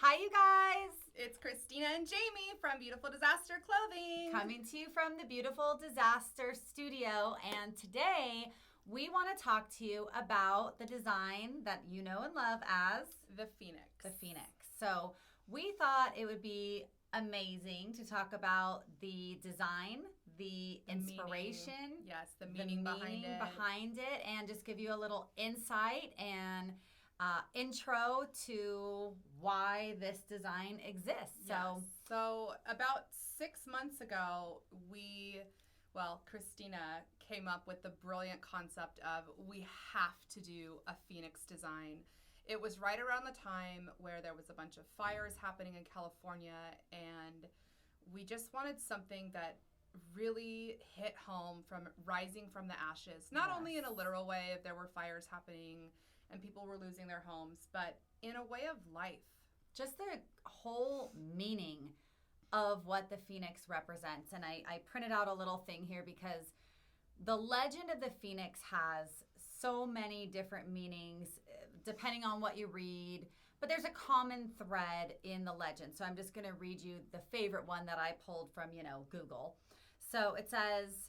Hi, you guys! It's Christina and Jamie from Beautiful Disaster Clothing. Coming to you from the Beautiful Disaster Studio. And today we want to talk to you about the design that you know and love as the Phoenix. The Phoenix. So we thought it would be amazing to talk about the design, the inspiration. Meaning. Yes, the meaning behind it, and just give you a little insight and intro to why this design exists. Yes. So about 6 months ago, Christina came up with the brilliant concept of we have to do a Phoenix design. It was right around the time where there was a bunch of fires happening in California, and we just wanted something that really hit home from rising from the ashes. Not only in a literal way if there were fires happening and people were losing their homes, but in a way of life. Just the whole meaning of what the Phoenix represents. And I printed out a little thing here because the legend of the Phoenix has so many different meanings depending on what you read, but there's a common thread in the legend. So I'm just going to read you the favorite one that I pulled from, Google. So it says,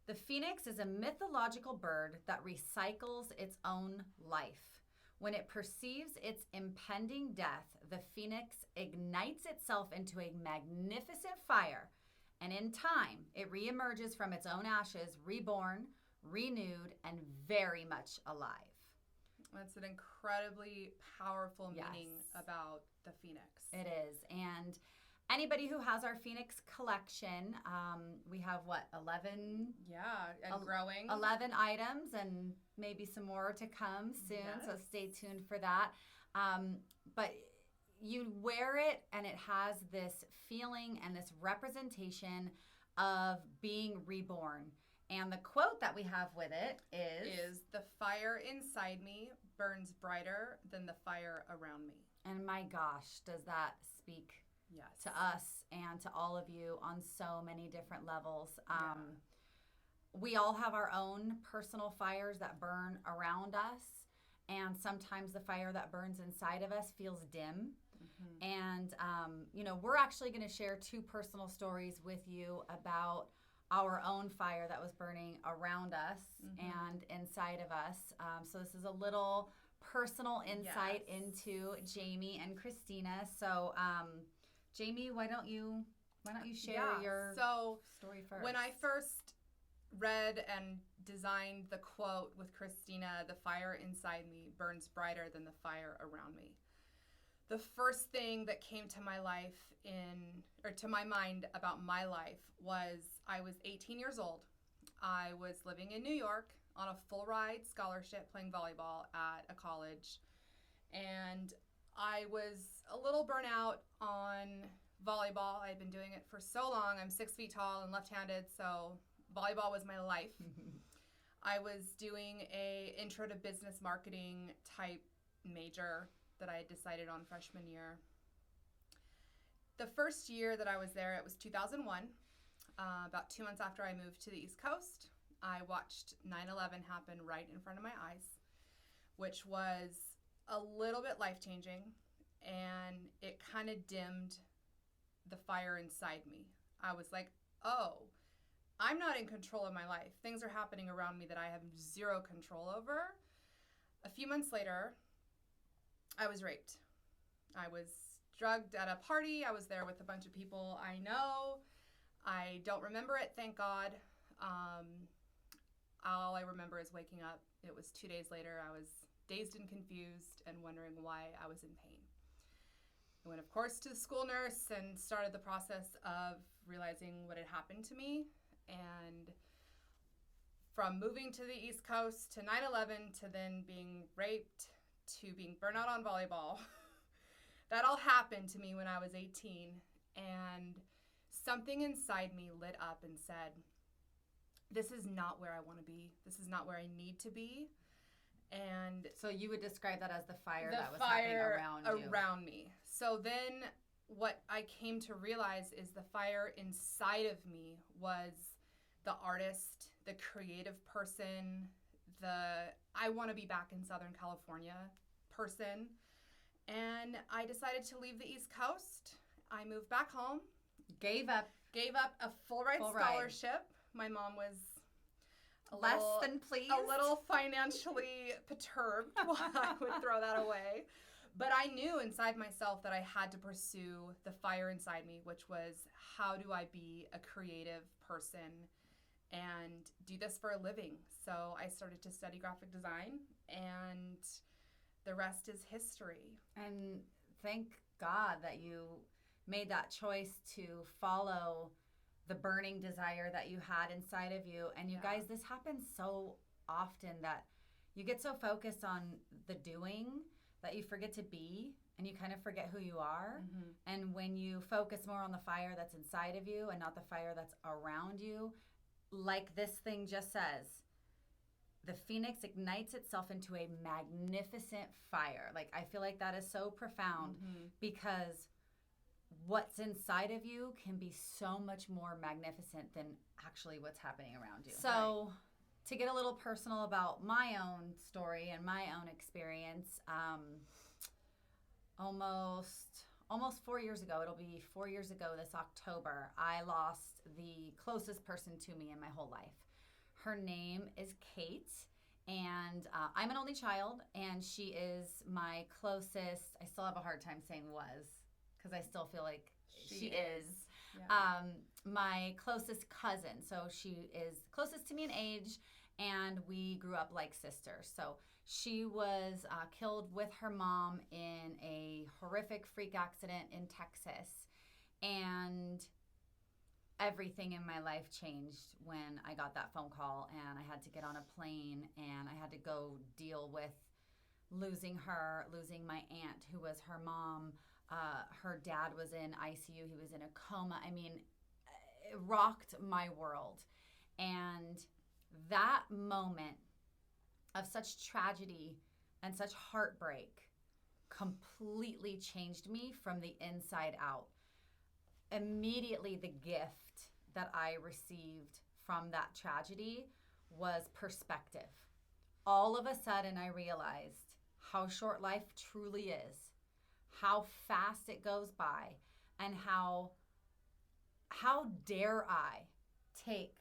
the Phoenix is a mythological bird that recycles its own life. When it perceives its impending death, the Phoenix ignites itself into a magnificent fire, and in time, it reemerges from its own ashes, reborn, renewed, and very much alive. That's an incredibly powerful meaning about the Phoenix. It is. And anybody who has our Phoenix collection, we have 11? Yeah, and growing. 11 items and maybe some more to come soon. Yes. So stay tuned for that. But you wear it and it has this feeling and this representation of being reborn. And the quote that we have with it is the fire inside me burns brighter than the fire around me. And my gosh, does that speak to us and to all of you on so many different levels. We all have our own personal fires that burn around us, and sometimes the fire that burns inside of us feels dim. Mm-hmm. And, we're actually going to share two personal stories with you about our own fire that was burning around us and inside of us. So this is a little personal insight into Jamie and Christina. So, Jamie, why don't you share your story first? When I first read and designed the quote with Christina, the fire inside me burns brighter than the fire around me, the first thing that came to my mind about my life was I was 18 years old. I was living in New York on a full ride scholarship playing volleyball at a college, and I was a little burnt out on volleyball. I had been doing it for so long. I'm 6 feet tall and left-handed, so volleyball was my life. I was doing a intro to business marketing type major that I had decided on freshman year. The first year that I was there, it was 2001. About 2 months after I moved to the East Coast, I watched 9/11 happen right in front of my eyes, which was a little bit life-changing, and it kind of dimmed the fire inside me. I was like, oh, I'm not in control of my life. Things are happening around me that I have zero control over. A few months later, I was raped. I was drugged at a party. I was there with a bunch of people I know. I don't remember it, thank God. All I remember is waking up. It was 2 days later. I was dazed and confused and wondering why I was in pain. I went, of course, to the school nurse and started the process of realizing what had happened to me. And from moving to the East Coast to 9/11 to then being raped to being burnt out on volleyball, that all happened to me when I was 18. And something inside me lit up and said, this is not where I want to be. This is not where I need to be. And so you would describe that as the fire that was happening around me. So then what I came to realize is the fire inside of me was the artist, the creative person, the I want to be back in Southern California person. And I decided to leave the East Coast. I moved back home. Gave up a full ride scholarship. My mom was less than pleased. A little financially perturbed while I would throw that away. But I knew inside myself that I had to pursue the fire inside me, which was, how do I be a creative person and do this for a living? So I started to study graphic design, and the rest is history. And thank God that you made that choice to follow the burning desire that you had inside of you. And you guys, this happens so often that you get so focused on the doing that you forget to be, and you kind of forget who you are. Mm-hmm. And when you focus more on the fire that's inside of you and not the fire that's around you, like this thing just says, the phoenix ignites itself into a magnificent fire. Like, I feel like that is so profound, because what's inside of you can be so much more magnificent than actually what's happening around you. So to get a little personal about my own story and my own experience, almost 4 years ago, it'll be 4 years ago this October, I lost the closest person to me in my whole life. Her name is Kate, and I'm an only child, and she is my closest. I still have a hard time saying was, because I still feel like she is. Yeah. My closest cousin. So she is closest to me in age, and we grew up like sisters. So she was killed with her mom in a horrific freak accident in Texas. And everything in my life changed when I got that phone call, and I had to get on a plane, and I had to go deal with losing her, losing my aunt who was her mom. Her dad was in ICU. He was in a coma. I mean, it rocked my world. And that moment of such tragedy and such heartbreak completely changed me from the inside out. Immediately, the gift that I received from that tragedy was perspective. All of a sudden, I realized how short life truly is, how fast it goes by, and how dare I take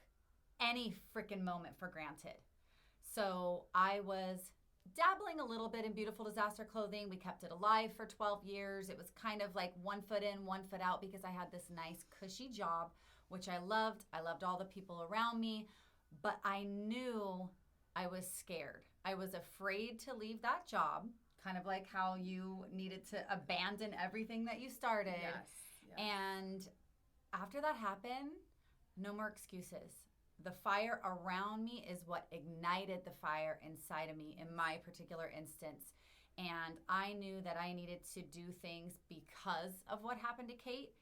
any freaking moment for granted. So I was dabbling a little bit in beautiful disaster clothing. We kept it alive for 12 years. It was kind of like 1 foot in, 1 foot out, because I had this nice cushy job, which I loved. I loved all the people around me, but I knew I was scared. I was afraid to leave that job, kind of like how you needed to abandon everything that you started. Yes. And after that happened, no more excuses. The fire around me is what ignited the fire inside of me in my particular instance. And I knew that I needed to do things because of what happened to Kate.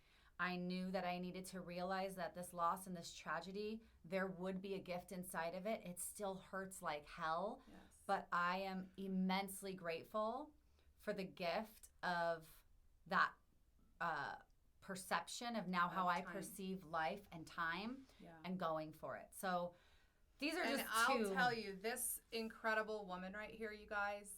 I knew that I needed to realize that this loss and this tragedy, there would be a gift inside of it. It still hurts like hell. Yes. But I am immensely grateful for the gift of that perception of now how I perceive life and time, and going for it. So these are just two. I'll tell you, this incredible woman right here, you guys,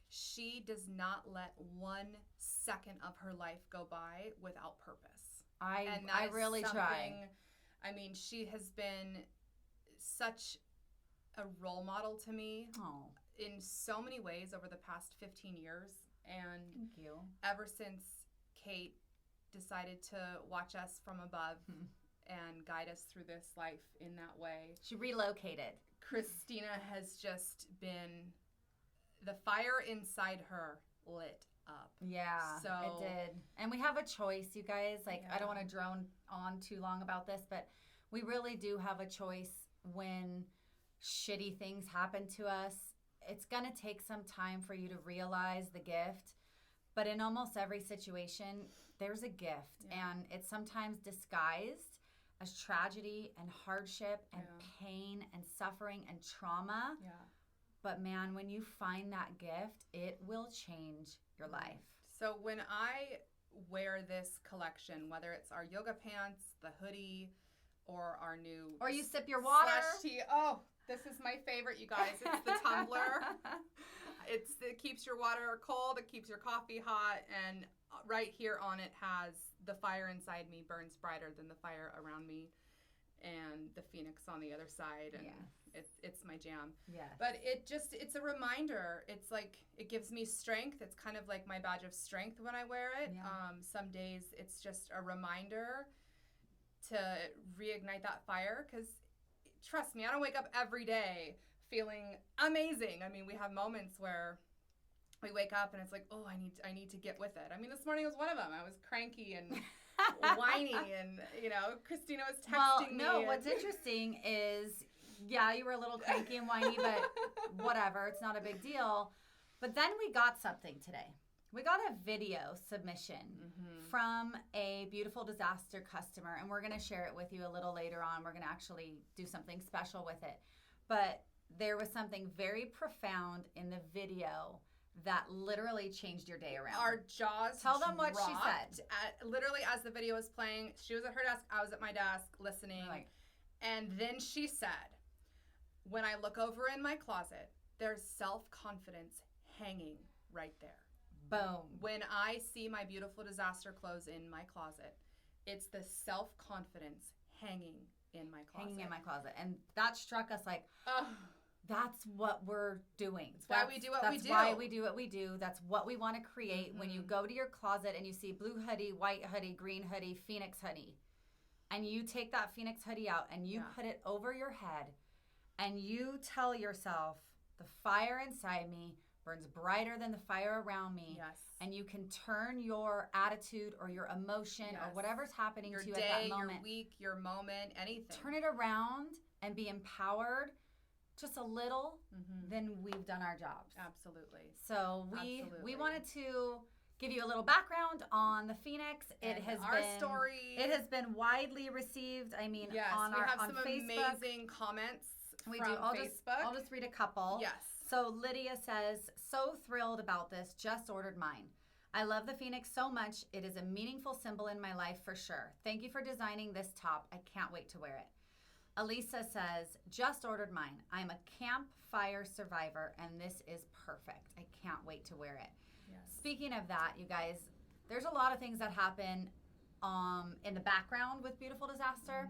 she does not let 1 second of her life go by without purpose. I really try. I mean, she has been such a role model to me in so many ways over the past 15 years. And thank you. Ever since Kate decided to watch us from above and guide us through this life in that way. She relocated. Christina has just been, the fire inside her lit up. Yeah, so it did. And we have a choice, you guys. Like, I don't want to drone on too long about this, but we really do have a choice when shitty things happen to us. It's going to take some time for you to realize the gift. But in almost every situation, there's a gift. And it's sometimes disguised as tragedy and hardship and pain and suffering and trauma. Yeah. But man, when you find that gift, it will change your life. So when I wear this collection, whether it's our yoga pants, the hoodie, or our new... Or you sip your water. Slash tea. Oh, this is my favorite, you guys. It's the tumbler. It keeps your water cold, it keeps your coffee hot, and right here on it has the fire inside me burns brighter than the fire around me, and the phoenix on the other side, and it's my jam. Yes. But it's a reminder. It's like it gives me strength. It's kind of like my badge of strength when I wear it. Yeah. Some days it's just a reminder to reignite that fire, because trust me, I don't wake up every day feeling amazing. I mean, we have moments where we wake up and it's like, oh, I need to get with it. I mean, this morning was one of them. I was cranky and whiny, and Christina was texting me. Well, no, what's interesting is, yeah, you were a little cranky and whiny, but whatever, it's not a big deal. But then we got something today. We got a video submission from a Beautiful Disaster customer, and we're going to share it with you a little later on. We're going to actually do something special with it. But there was something very profound in the video that literally changed your day around. Our jaws Tell them what she dropped said. Literally, as the video was playing, she was at her desk, I was at my desk listening. Right. And then she said, when I look over in my closet, there's self-confidence hanging right there. Boom. When I see my Beautiful Disaster clothes in my closet, it's the self-confidence hanging in my closet. Hanging in my closet. And that struck us like, that's what we're doing. That's why we do what we do. That's why we do what we do. That's what we want to create. Mm-hmm. When you go to your closet and you see blue hoodie, white hoodie, green hoodie, Phoenix hoodie, and you take that Phoenix hoodie out and you put it over your head and you tell yourself, the fire inside me burns brighter than the fire around me. Yes. And you can turn your attitude or your emotion or whatever's happening your to you day, at that moment. your week, your moment, anything. Turn it around and be empowered just a little, then we've done our jobs. Absolutely. So we wanted to give you a little background on the Phoenix. It has been widely received. I mean, yes, on we have on some Facebook, amazing comments we from do. Facebook. I'll just read a couple. Yes. So Lydia says, so thrilled about this. Just ordered mine. I love the Phoenix so much. It is a meaningful symbol in my life for sure. Thank you for designing this top. I can't wait to wear it. Elisa says, just ordered mine. I'm a campfire survivor, and this is perfect. I can't wait to wear it. Yes. Speaking of that, you guys, there's a lot of things that happen in the background with Beautiful Disaster.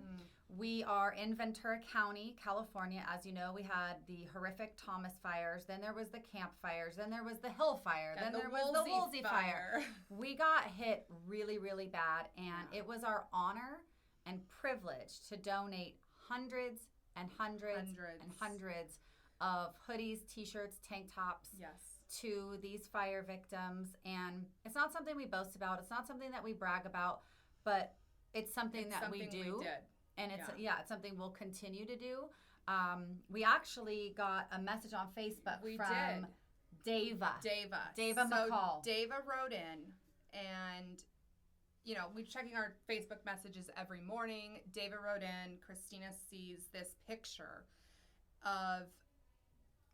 We are in Ventura County, California. As you know, we had the horrific Thomas fires. Then there was the camp fires. Then there was the Hill fire. Then there was the Woolsey fire. We got hit really, really bad, and it was our honor and privilege to donate hundreds and hundreds and hundreds of hoodies, t-shirts, tank tops to these fire victims. And it's not something we boast about. It's not something that we brag about, but it's something we do. And it's something we'll continue to do. We actually got a message on Facebook from Dava McCall. Dava wrote in, and we're checking our Facebook messages every morning. Dava wrote in, Christina sees this picture of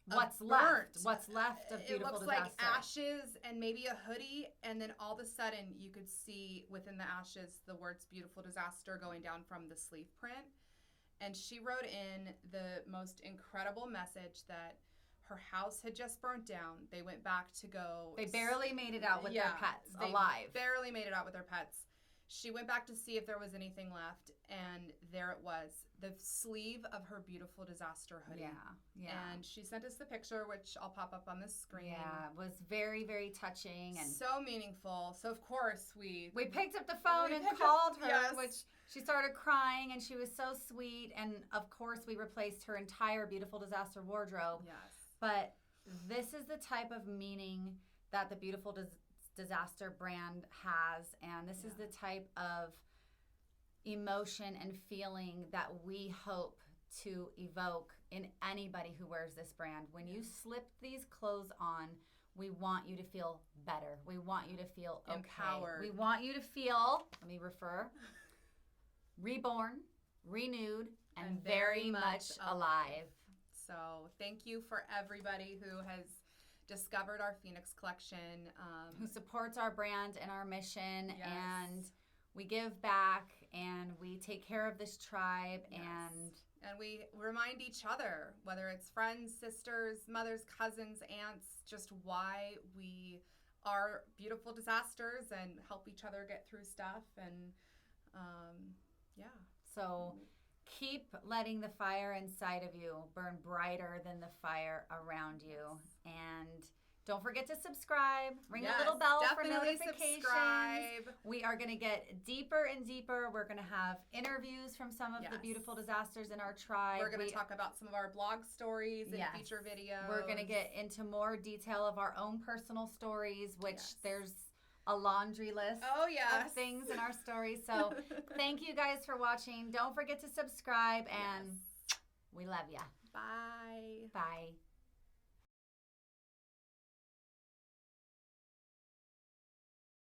what's left of Beautiful Disaster. It looks like ashes and maybe a hoodie, and then all of a sudden you could see within the ashes the words Beautiful Disaster going down from the sleeve print. And she wrote in the most incredible message that her house had just burnt down. They went back to go. They barely made it out with their pets alive. Barely made it out with their pets. She went back to see if there was anything left, and there it was, the sleeve of her Beautiful Disaster hoodie. Yeah. And she sent us the picture, which I'll pop up on the screen. Yeah, it was very, very touching and so meaningful. So of course we picked up the phone and called her, which she started crying, and she was so sweet. And of course we replaced her entire Beautiful Disaster wardrobe. Yes. But this is the type of meaning that the Beautiful Disaster brand has, and this is the type of emotion and feeling that we hope to evoke in anybody who wears this brand. When you slip these clothes on, we want you to feel better. We want you to feel empowered. We want you to feel, reborn, renewed, and very much alive. So thank you for everybody who has discovered our Phoenix collection, who supports our brand and our mission, and we give back, and we take care of this tribe, and And we remind each other, whether it's friends, sisters, mothers, cousins, aunts, just why we are beautiful disasters and help each other get through stuff. And yeah. So keep letting the fire inside of you burn brighter than the fire around you. And don't forget to subscribe. Ring the little bell for notifications. Subscribe. We are going to get deeper and deeper. We're going to have interviews from some of the beautiful disasters in our tribe. We're going to talk about some of our blog stories and feature videos. We're going to get into more detail of our own personal stories, which there's a laundry list of things in our stories. So thank you guys for watching. Don't forget to subscribe, and we love you. Bye. Bye.